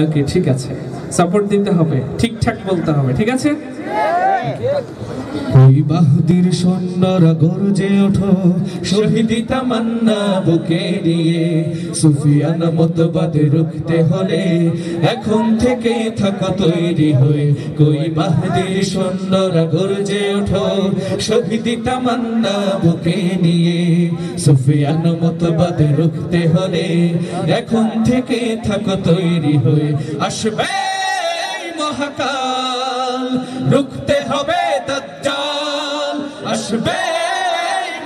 ওকে ঠিক আছে, সাপোর্ট দিতে হবে, ঠিকঠাক বলতে হবে, ঠিক আছে। ওই বাহুদির সৈন্যরা গর্জে ওঠো, শহীদি তামান্না বুকে নিয়ে, সুফিয়ান মতবাদে রুখতে হলে এখন থেকে থাকা তৈরি হয়ে। কই বাহুদির সৈন্যরা গর্জে ওঠো, শহীদি তামান্না বুকে নিয়ে, সুফিয়ান মতবাদে রুখতে হলে এখন থেকে থাকা তৈরি হয়ে। আসবে মহাকাল, রুখতে হবে দাজ্জাল, আসবে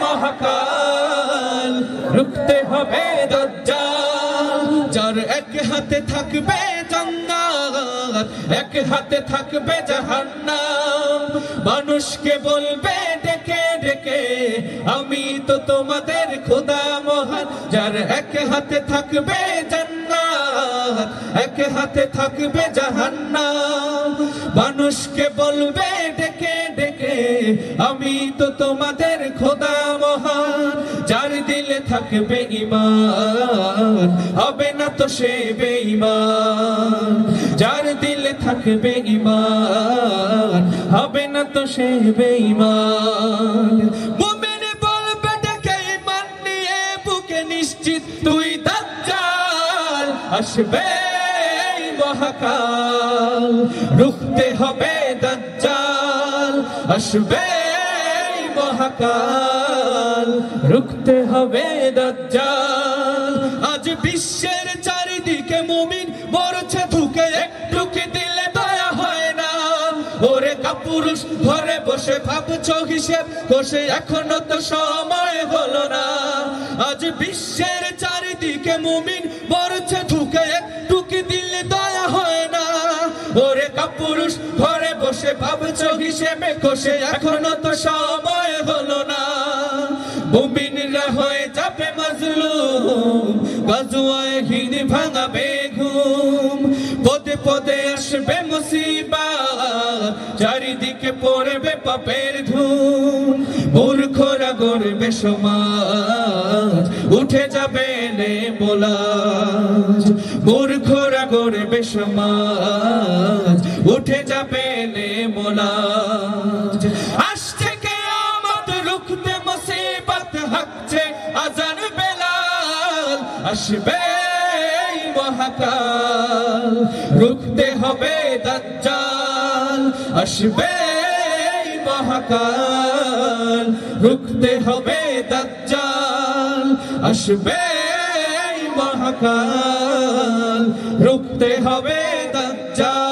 মহাকাল, রুখতে হবে দাজ্জাল। যার এক হাতে থাকবে জান্নাত, এক হাতে থাকবে জাহান্নাম, মানুষকে বলবে ডেকে ডেকে আমি তো তোমাদের খোদা মহান। যার এক হাতে থাকবে জান্নাত, এক হাতে থাকবে জাহান্নাম, মানুষকে বলবে ডেকে ডেকে আমি তো তোমাদের খোদা মহান। যার দিলে থাকবে ঈমান হবে না তো সে বেঈমান, যার দিলে থাকবে ঈমান হবে না তো সে বেঈমান। মুমিন বলবে ডেকে ঈমান নিয়ে বুকে নিশ্চিত তুই দাজ্জাল, আসবে মহাকাল, রুখতে হবে দাজ্জাল, আসবে মহাকাল, রুখতে হবে দাজ্জাল। আজ বিশ্বের চারিদিকে মুমিন মরছে ধুকে, একটু কি দিলে দয়া হয় না? ওরে কাপুরুষ ঘরে বসে ভাবছো হিসেব কষে, এখনো তো সময় হলো না। আজ বিশ্বের চারিদিকে মুমিন মরছে ধুকে, একটু কি দিলে দয়া হয় না? ওরে কাপুরুষ ঘরে বসে ভাবছো হিসেবে কষে, এখনো তো সময় হলো না। মুমিনরা হয়ে যাবে মাজলুম, গাজওয়ায়ে হিন্দ ভাঙাবে ঘুম, পদে পদে আসবে মুসিবত, চারিদিকে পড়বে পাপের ধুম। মূর্খরা গড়বে সমাজ, উঠে যাবে নেমোলাজ, মূর্খরা গড়বে সমাজ, উঠে যাবে নেমোলাজ। আসছে কিয়ামত, রুখতে মুসিবত, হাঁকছে আজান বেলাল, আসবে মহাকাল, রুখতে হবে দাজ্জাল, আসবে মহাকাল, রুখতে হবে দাজ্জাল, আসবে মহাকাল, রুখতে হবে দাজ্জাল।